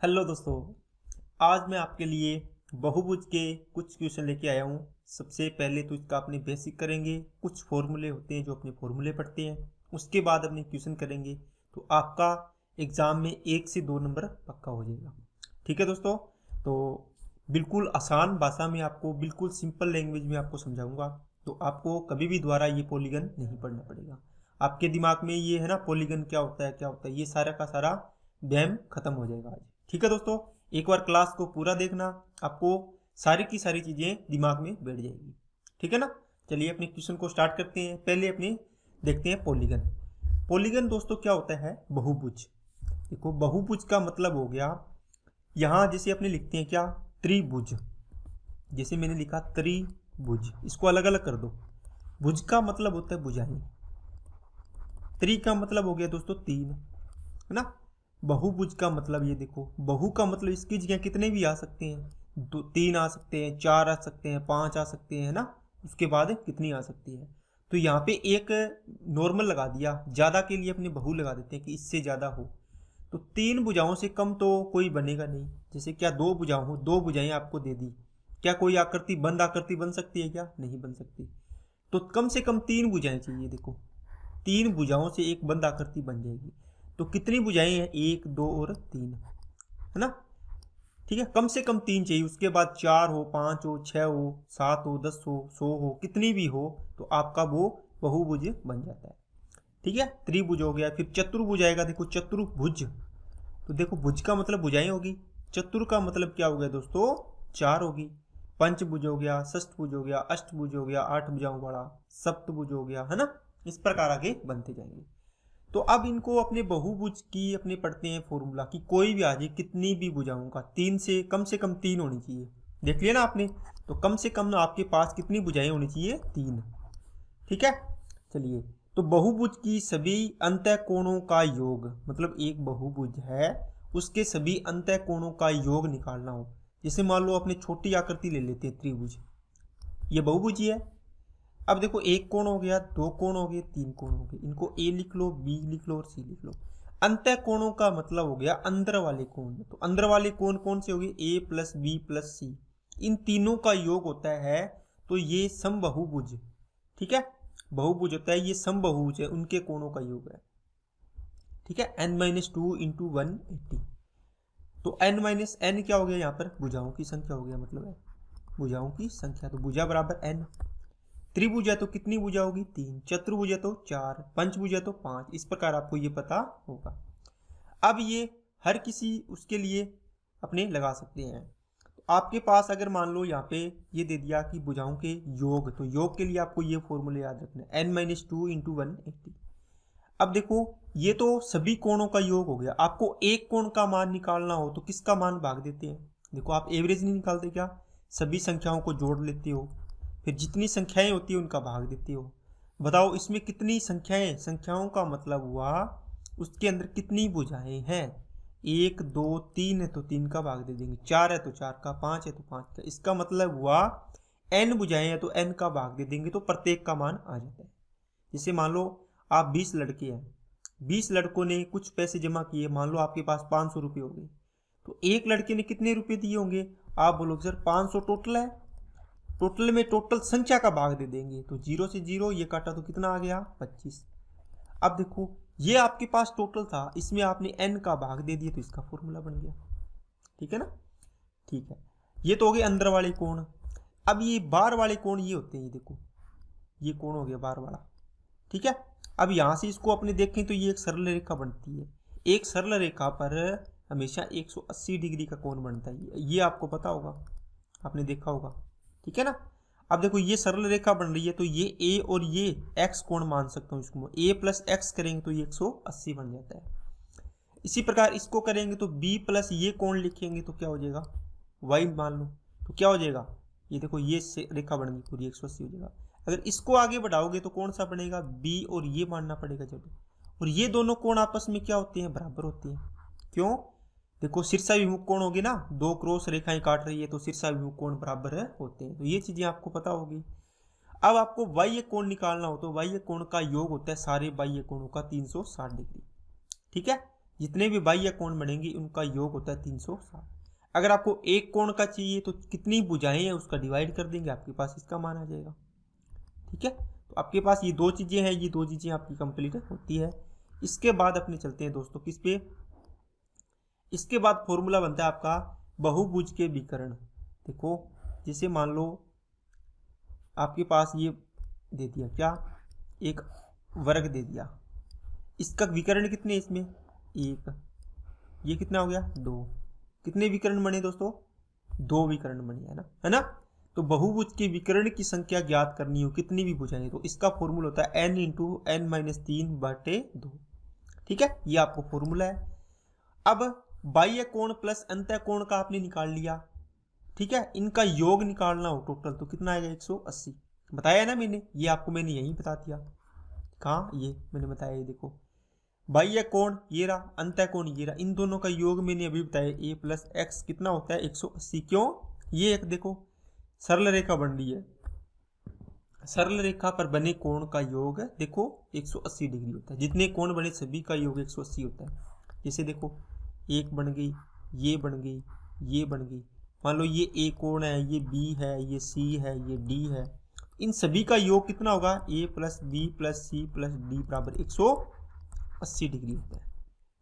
Hello दोस्तों, आज मैं आपके लिए बहुभुज के कुछ क्वेश्चन लेके आया हूँ। सबसे पहले तो इसका अपने बेसिक करेंगे, कुछ फॉर्मूले होते हैं जो अपने फॉर्मूले पढ़ते हैं, उसके बाद अपने क्वेश्चन करेंगे तो आपका एग्ज़ाम में 1 से 2 नंबर पक्का हो जाएगा। ठीक है दोस्तों, तो बिल्कुल आसान भाषा में आपको, बिल्कुल सिंपल लैंग्वेज में आपको समझाऊंगा, तो आपको कभी भी दोबारा ये पॉलीगन नहीं पढ़ना पड़ेगा। आपके दिमाग में ये है ना, पॉलीगन क्या होता है क्या होता है, ये सारा का सारा वहम खत्म हो जाएगा आज। ठीक है दोस्तों, एक बार क्लास को पूरा देखना, आपको सारी की सारी चीज़ें दिमाग में बैठ जाएगी। ठीक है ना। चलिए अपने क्वेश्चन को स्टार्ट करते हैं। पहले अपने देखते हैं पॉलीगन। पॉलीगन दोस्तों क्या होता है? बहुभुज। देखो बहुभुज का मतलब हो गया, यहाँ जैसे अपने लिखते हैं क्या, त्रिभुज। जैसे मैंने लिखा त्रिभुज, इसको अलग अलग कर दो। भुज का मतलब होता है भुजाएं, त्रि का मतलब हो गया दोस्तों 3, है ना। बहुभुज का मतलब ये देखो, बहु का मतलब इसकी जगह कितने भी आ सकते हैं, 3 आ सकते हैं, 4 आ सकते हैं, 5 आ सकते हैं, है ना। उसके बाद कितनी आ सकती है, तो यहाँ पे एक नॉर्मल लगा दिया, ज़्यादा के लिए अपने बहु लगा देते हैं कि इससे ज़्यादा हो। तो 3 भुजाओं से कम तो कोई बनेगा नहीं। जैसे क्या 2 भुजाओं हो, 2 भुजाएं आपको दे दी, क्या कोई आकृति बंद आकृति बन सकती है क्या? नहीं बन सकती। तो कम से कम 3 भुजाएं चाहिए। देखो 3 भुजाओं से एक बंद आकृति बन जाएगी। तो कितनी भुजाएं हैं? 1 2 और 3, है ना। ठीक है, कम से कम 3 चाहिए। उसके बाद 4 हो, 5 हो, 6 हो, 7 हो, 10 हो, 100 हो, कितनी भी हो, तो आपका वो बहुभुज बन जाता है। ठीक है, त्रिभुज हो गया। फिर चतुर्भुज आएगा। देखो चतुर्भुज, तो देखो भुज का मतलब भुजाएं होगी, चतुर का मतलब क्या हो गया दोस्तों? 4 होगी। पंचभुज हो गया, षष्ठभुज हो गया, अष्टभुज हो गया, 8 भुजाओं वाला, सप्तभुज हो गया, है ना। इस प्रकार आगे बनते जाएंगे। तो अब इनको अपने बहुभुज की अपने पढ़ते हैं फॉर्मूला कि कोई भी आ जाए, कितनी भी भुजाओं का 3 से कम 3 होनी चाहिए। देख लिया ना आपने, तो कम से कम ना आपके पास कितनी भुजाएं होनी चाहिए? 3। ठीक है, चलिए। तो बहुभुज की सभी अंतः कोणों का योग, मतलब एक बहुभुज है उसके सभी अंतः कोणों का योग निकालना हो। जैसे मान लो अपने छोटी आकृति ले लेते हैं त्रिभुज, ये बहुभुज ही है। अब देखो एक कोण हो गया, 2 कोण हो गए, 3 कोण हो गए, इनको ए लिख लो, बी लिख लो और सी लिख लो। अंतः कोणों का मतलब हो गया अंदर वाले कोण। तो अंदर वाले कोण कौन से हो गए? ए प्लस बी प्लस सी, इन तीनों का योग होता है, तो ये समबाहुभुज। ठीक है, बहुभुज होता है, ये समबाहुभुज है, उनके कोणों का योग है। ठीक है, n-2 इंटू 180। तो n-n क्या हो गया यहाँ पर? भुजाओं की संख्या हो गया, मतलब है भुजाओं की संख्या। तो भुजा बराबर n। त्रिभुज है तो कितनी भुजा होगी? 3। चतुर्भुज है तो 4। पंचभुज है तो 5। इस प्रकार आपको ये पता होगा। अब ये हर किसी उसके लिए अपने लगा सकते हैं। तो आपके पास अगर मान लो यहाँ पे ये दे दिया कि भुजाओं के योग, तो योग के लिए आपको ये फॉर्मूले याद रखना है, n-2 इंटू 180। अब देखो ये तो सभी कोणों का योग हो गया। आपको एक कोण का मान निकालना हो तो किसका मान भाग देते हैं? देखो आप एवरेज नहीं निकालते क्या, सभी संख्याओं को जोड़ लेते हो, फिर जितनी संख्याएं होती है उनका भाग देते हो। बताओ इसमें कितनी संख्याएं, संख्याओं का मतलब हुआ उसके अंदर कितनी भुजाएं हैं। 1 2 3 है तो 3 का भाग दे देंगे, 4 है तो 4 का, 5 है तो 5 का। इसका मतलब हुआ n भुजाएं हैं तो n का भाग दे देंगे, तो प्रत्येक का मान आ जाता है। जैसे मान लो आप 20 लड़के हैं, 20 लड़कों ने कुछ पैसे जमा किए, मान लो आपके पास 500 रुपये हो गए, तो एक लड़के ने कितने रुपए दिए होंगे? आप बोलोगे सर 500 टोटल है, टोटल में टोटल संख्या का भाग दे देंगे, तो 0 से 0 ये काटा तो कितना आ गया? 25। अब देखो ये आपके पास टोटल था, इसमें आपने n का भाग दे दिया, तो इसका फॉर्मूला बन गया। ठीक है ना। ठीक है, ये तो हो गए अंदर वाले कोण। अब ये बाहर वाले कोण ये होते हैं, ये देखो ये कोण हो गया बाहर वाला। ठीक है, अब यहां से इसको अपने देखें तो ये एक सरल रेखा बनती है। एक सरल रेखा पर हमेशा 180 डिग्री का कोण बनता है, ये आपको पता होगा, आपने देखा होगा। ठीक है ना। अब देखो ये सरल रेखा बन रही है, तो ये a और ये x कोण मान सकता हूँ, इसको a प्लस एक्स करेंगे तो ये 180 बन जाता है। इसी प्रकार इसको करेंगे तो b प्लस ये कोण लिखेंगे तो क्या हो जाएगा? y मान लो, तो क्या हो जाएगा? ये देखो ये रेखा बन गई पूरी, 180 हो जाएगा। अगर इसको आगे बढ़ाओगे तो कौन सा बनेगा? b और ये मानना पड़ेगा जब, और ये दोनों कोण आपस में क्या होते हैं? बराबर होते हैं। क्यों? देखो शीर्षाभिमुख कोण होगी ना, 2 क्रॉस रेखाएं काट रही है, तो शीर्षाभिमुख कोण बराबर होते हैं। तो ये चीजें आपको पता होगी। अब आपको बाह्य कोण निकालना हो तो बाह्य कोण का योग होता है सारे बाह्य कोणों का 360 डिग्री। ठीक है, जितने भी बाह्य कोण बनेंगे उनका योग होता है 360। अगर आपको एक कोण का चाहिए तो कितनी भुजाएं हैं उसका डिवाइड कर देंगे, आपके पास इसका मान आ जाएगा। ठीक है, तो आपके पास ये दो चीजें हैं, ये दो चीजें आपकी कंप्लीट होती है। इसके बाद अपने चलते हैं दोस्तों किस पे, इसके बाद फॉर्मूला बनता है आपका बहुभुज के विकर्ण। देखो जैसे मान लो आपके पास ये दे दिया, क्या, एक वर्ग दे दिया, इसका विकर्ण कितने इसमें, एक, ये कितना हो गया, दो। कितने विकर्ण बने दोस्तों, दो विकर्ण बने, है ना। तो बहुभुज के विकर्ण की संख्या ज्ञात करनी हो, कितनी भी भुजाएं, तो इसका फॉर्मूला होता है n इंटू n माइनस 3/2। ठीक है, ये आपको फॉर्मूला है। अब बाह्य कोण प्लस अंतः कोण का आपने निकाल लिया। ठीक है, इनका योग निकालना हो टोटल तो कितना आएगा, 180। बताया ना मैंने, ये आपको मैंने यहीं बता दिया। कहाँ, ये मैंने बताया, ये देखो बाह्य कोण ये रहा, अंतः कोण ये रहा, इन दोनों का योग मैंने अभी बताया a प्लस एक्स कितना होता है 180। क्यों, ये एक देखो सरल रेखा बन रही है, सरल रेखा पर बने कोण का योग देखो 180 डिग्री होता है। जितने कोण बने सभी का योग 180 होता है। जैसे देखो एक बन गई, ये बन गई, ये बन गई, मान लो ये ए कोण है, ये बी है, ये सी है, ये डी है, इन सभी का योग कितना होगा, A plus B plus C plus D बराबर 180 डिग्री होता है।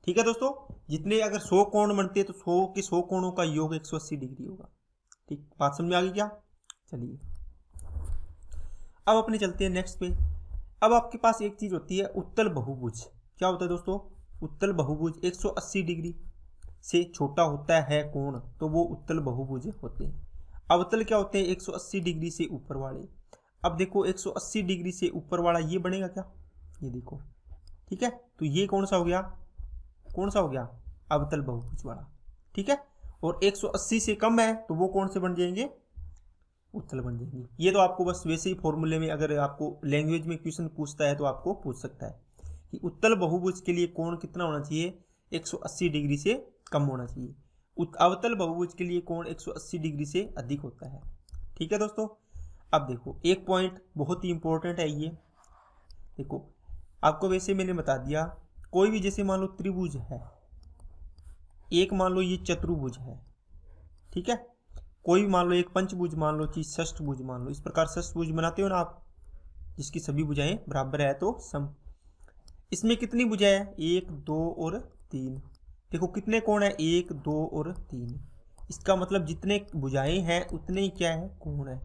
ठीक है दोस्तों, जितने अगर 100 कोण बनते हैं तो 100 के 100 कोणों का योग 180 डिग्री होगा। ठीक, बात समझ में आ गई क्या। चलिए अब अपने चलते हैं नेक्स्ट पे। अब आपके पास एक चीज होती है उत्तल बहुभुज। क्या होता है दोस्तों, उत्तल बहुभुज 180 डिग्री से छोटा होता है कोण तो वो उत्तल बहुभुज होते हैं। अवतल क्या होते हैं, 180 डिग्री से ऊपर वाले। अब देखो 180 डिग्री से ऊपर वाला ये बनेगा क्या, ये देखो। ठीक है, तो ये कौन सा हो गया, कौन सा हो गया, अवतल बहुभुज वाला। ठीक है, और 180 से कम है तो वो कौन से बन जाएंगे, उत्तल बन जाएंगे। ये तो आपको बस वैसे ही फॉर्मूले में अगर आपको लैंग्वेज में क्वेश्चन पूछता है तो आपको पूछ सकता है कि उत्तल बहुभुज के लिए कोण कितना होना चाहिए, 180 डिग्री से कम होना चाहिए। अवतल बहुभुज के लिए कोण 180 डिग्री से अधिक होता है। ठीक है दोस्तों, अब देखो एक पॉइंट बहुत ही इंपॉर्टेंट है ये। देखो आपको वैसे मैंने बता दिया, कोई भी जैसे मान लो त्रिभुज है, एक मान लो ये चतुर्भुज है। ठीक है, कोई भी मान लो एक पंचभुज मान लो, चीज षष्ठभुज मान लो, इस प्रकार षष्ठभुज बनाते हो ना आप, जिसकी सभी भुजाएं बराबर है तो सम। इसमें कितनी भुजाएं है, 1 2 और 3। देखो कितने कोण है, 1 2 और 3। इसका मतलब जितने भुजाएं हैं उतने ही क्या है, कोण है।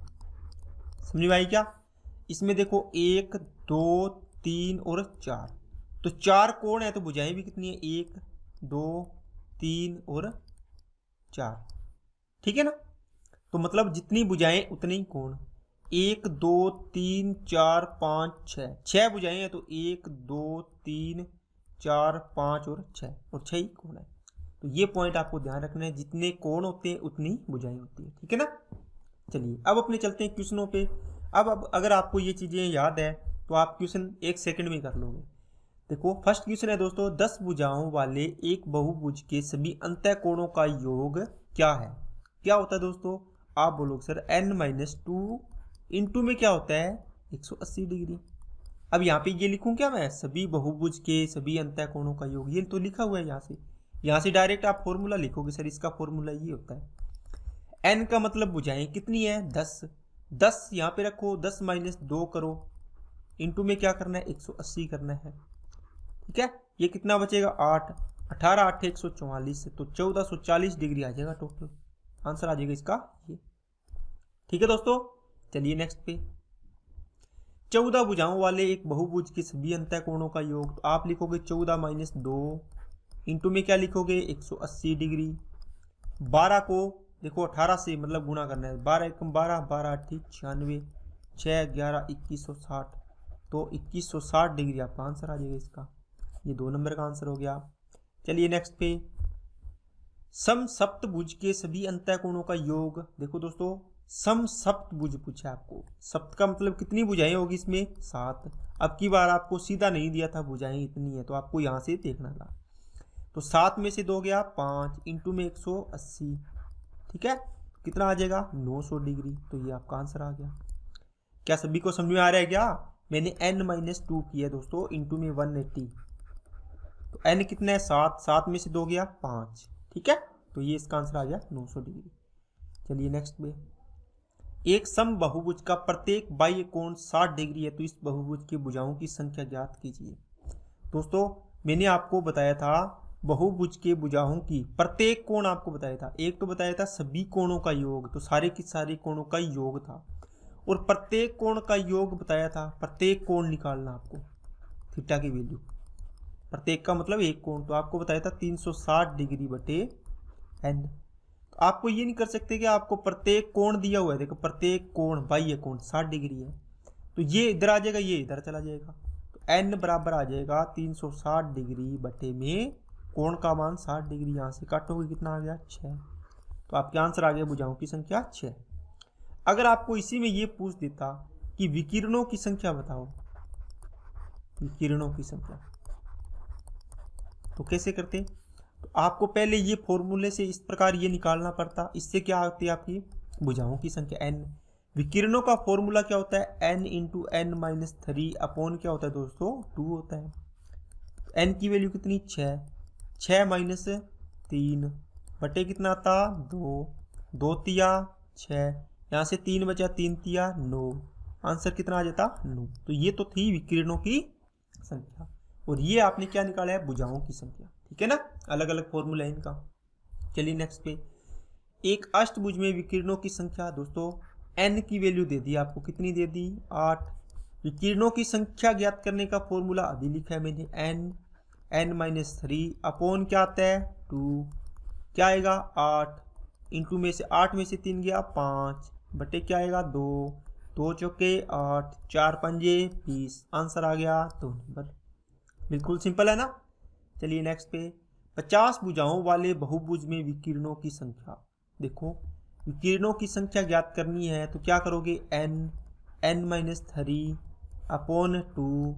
समझ भाई क्या, इसमें देखो 1 2 3 और 4, तो 4 कोण है तो भुजाएं भी कितनी है, 1 2 3 और 4। ठीक है ना, तो मतलब जितनी भुजाएं उतने ही कोण। 1 2 3 4 5 6, 6 भुजाएं हैं तो 1 2 3 4 5 और 6, और 6 ही कोण है। तो ये पॉइंट आपको ध्यान रखना है, जितने कोण होते हैं उतनी भुजाएं होती है। ठीक है ना। चलिए अब अपने चलते हैं क्वेश्चनों पे। अब अगर आपको ये चीजें याद है तो आप क्वेश्चन 1 सेकंड में कर लोगे। देखो फर्स्ट क्वेश्चन है दोस्तों, 10 भुजाओं वाले एक बहुभुज के सभी अंतः कोणों का योग क्या है। क्या होता है दोस्तों, आप बोलोगे सर n-2 इंटू में क्या होता है 180 डिग्री। अब यहाँ पे ये लिखूं क्या मैं, सभी बहुभुज के सभी अंतः कोणों का योग, ये तो लिखा हुआ है यहाँ से डायरेक्ट आप फॉर्मूला लिखोगे, सर इसका फॉर्मूला ये होता है। n का मतलब भुजाएं कितनी है 10 यहाँ पे रखो, 10 माइनस 2 करो, इंटू में क्या करना है 180 करना है। ठीक है, ये कितना बचेगा 8, 18 8 144, तो 1440 डिग्री आ जाएगा टोटल आंसर आ जाएगा इसका ये। ठीक है दोस्तों, चलिए नेक्स्ट पे। 14 भुजाओं वाले एक बहुभुज के सभी अंतः कोणों का योग, तो आप लिखोगे 14 माइनस 2 इंटू में क्या लिखोगे 180 डिग्री। 12 को देखो 18 से मतलब गुणा करना है, 12 एकम 12 12 8 96, 6 11 2160, तो 2160 डिग्री आपका आंसर आ जाएगा इसका। ये 2 नंबर का आंसर हो गया। चलिए नेक्स्ट पे, समसप्तभुज के सभी अंतः कोणों का योग। देखो दोस्तों समसप्तभुज पूछा आपको, सप्त का मतलब कितनी भुजाएं होगी इसमें 7। अब की बार आपको सीधा नहीं दिया था भुजाएं इतनी है, तो आपको यहाँ से देखना था। तो 7 में से 2 गया 5 इंटू में 180, ठीक है, कितना आ जाएगा 900 डिग्री। तो ये आपका आंसर आ गया। क्या सभी को समझ में आ रहा है क्या। मैंने n-2 किया दोस्तों, इंटू में 180, तो तो n कितना है 7, 7 में से 2 गया 5, ठीक है। तो ये इसका आंसर आ गया 900 डिग्री। चलिए नेक्स्ट में, एक समबाहुभुज का प्रत्येक बाह्य कोण 60 डिग्री है, तो इस बहुभुज की भुजाओं की संख्या ज्ञात कीजिए। दोस्तों मैंने आपको बताया था बहुभुज के भुजाओं की प्रत्येक कोण आपको बताया था, एक तो बताया था सभी कोणों का योग, तो सारे के सारे कोणों का योग था, और प्रत्येक कोण का योग बताया था। प्रत्येक कोण निकालना आपको, थीटा की वैल्यू, प्रत्येक का मतलब एक कोण, तो आपको बताया था 360 डिग्री बटे n। तो आपको ये नहीं कर सकते कि आपको प्रत्येक कोण दिया हुआ है, देखो प्रत्येक कोण बाह्य कोण 60 डिग्री है, तो ये इधर आ जाएगा, ये इधर चला जाएगा, तो n बराबर आ जाएगा 360 डिग्री बटे में कोण का मान 60 डिग्री, यहाँ से काटोगे कितना आ गया 6। तो आपके आंसर आ गया भुजाओं की संख्या 6। अगर आपको इसी में ये पूछ देता कि विकिरणों की संख्या बताओ, विकिरणों की संख्या, तो कैसे करते? तो आपको पहले ये फॉर्मूले से इस प्रकार ये निकालना पड़ता। इससे क्या होती है आपकी भुजाओं की संख्या n। विकिरणों का फॉर्मूला क्या होता है n into n minus 3 upon क्या होता है दोस्तों 2 होता है। n की वैल्यू कितनी 6, 6 माइनस 3 बटे कितना आता 2, 2 तिया 6, यहाँ से 3 बचा 3 तिया 9, आंसर कितना आ जाता 9। तो ये तो थी विकिरणों की संख्या, और ये आपने क्या निकाला है भुजाओं की संख्या, ठीक है ना, अलग अलग फॉर्मूला है इनका। चलिए नेक्स्ट पे, एक अष्टभुज में विकिरणों की संख्या, दोस्तों n की वैल्यू दे दी आपको, कितनी दे दी 8। विकिरणों की संख्या ज्ञात करने का फॉर्मूला अभी लिखा है मैंने, n माइनस 3 अपॉन क्या आता है 2, क्या आएगा 8 इंटू में से 8 में से 3 गया 5 बटे क्या आएगा 2, 2 चौके 8, 4 पंजे 20, आंसर आ गया 2 नंबर। बिल्कुल सिंपल है ना। चलिए नेक्स्ट पे, 50 भुजाओं वाले बहुभुज में विकिरणों की संख्या, देखो विकिरणों की संख्या ज्ञात करनी है तो क्या करोगे n माइनस 3 अपॉन 2,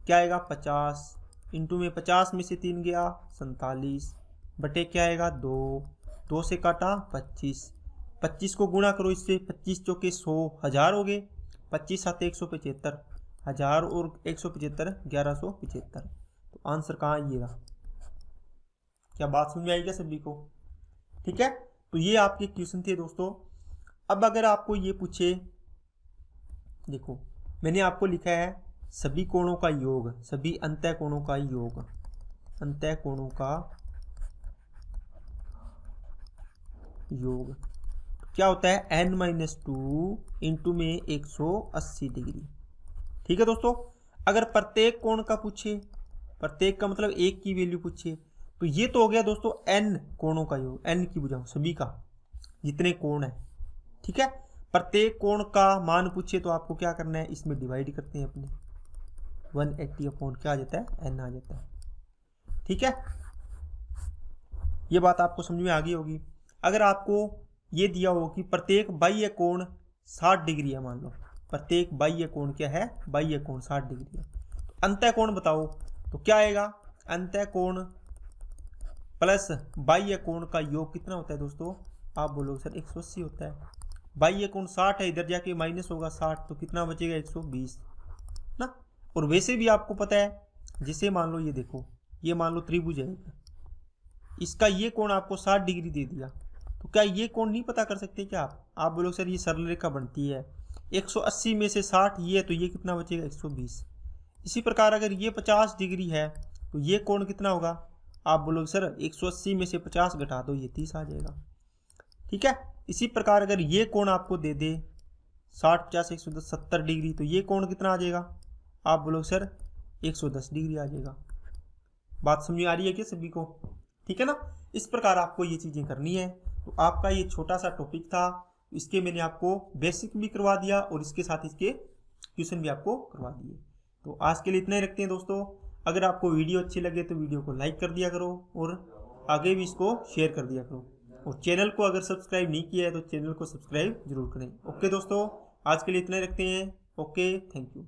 क्या आएगा 50 इंटू में 50 में से 3 गया 47 बटे क्या आएगा 2, 2 से काटा 25, 25 को गुणा करो इससे, 25 चौके 100, 1000 हो गए, 25 सात 175, 1000 और 175 1175। तो आंसर कहाँ ये रहा। क्या बात समझ में आई क्या सभी को? ठीक है, तो ये आपके क्वेश्चन थे दोस्तों। अब अगर आपको ये पूछे, देखो मैंने आपको लिखा है सभी कोणों का योग, सभी अंतः कोणों का योग, अंतः कोणों का योग क्या होता है n माइनस 2 इंटू में 180 डिग्री। ठीक है दोस्तों, अगर प्रत्येक कोण का पूछे, प्रत्येक का मतलब एक की वैल्यू पूछे, तो ये तो हो गया दोस्तों n कोणों का योग, n की भुजाओं सभी का जितने कोण है। ठीक है, प्रत्येक कोण का मान पूछे तो आपको क्या करना है, इसमें डिवाइड करते हैं अपने, 180 अपॉन क्या आ जाता है n आ जाता है। ठीक है, ये बात आपको समझ में आ गई होगी। अगर आपको ये दिया हो कि प्रत्येक बाह्य कोण 60 डिग्री है, मान लो प्रत्येक बाह्य कोण क्या है, बाह्य कोण 60 डिग्री है, तो अंतः कोण बताओ, तो क्या आएगा अंतः कोण प्लस बाह्य कोण का योग कितना होता है दोस्तों, आप बोलोगे सर 180 होता है। बाह्य कोण 60 है, इधर जाके माइनस होगा 60, तो कितना बचेगा 120 ना। और वैसे भी आपको पता है, जिसे मान लो ये देखो, ये मान लो त्रिभुज है, इसका ये कोण आपको 60 डिग्री दे दिया, तो क्या ये कोण नहीं पता कर सकते क्या आप बोलोगे सर ये सरल रेखा बनती है, 180 में से 60 ये है, तो ये कितना बचेगा 120। इसी प्रकार अगर ये 50 डिग्री है तो ये कोण कितना होगा, आप बोलोगे सर 180 में से 50 घटा दो, ये 30 आ जाएगा। ठीक है, इसी प्रकार अगर ये कोण आपको दे दे 60 50 110 70 डिग्री, तो ये कोण कितना आ जाएगा, आप बोलोगे सर 110 डिग्री आ जाएगा। बात समझ में आ रही है क्या सभी को? ठीक है ना, इस प्रकार आपको ये चीज़ें करनी है। तो आपका ये छोटा सा टॉपिक था, इसके मैंने आपको बेसिक भी करवा दिया और इसके साथ इसके क्वेश्चन भी आपको करवा दिए। तो आज के लिए इतना ही रखते हैं दोस्तों। अगर आपको वीडियो अच्छी लगे तो वीडियो को लाइक कर दिया करो और आगे भी इसको शेयर कर दिया करो, और चैनल को अगर सब्सक्राइब नहीं किया है तो चैनल को सब्सक्राइब जरूर करें। ओके दोस्तों, आज के लिए इतना ही रखते हैं। Okay, thank you.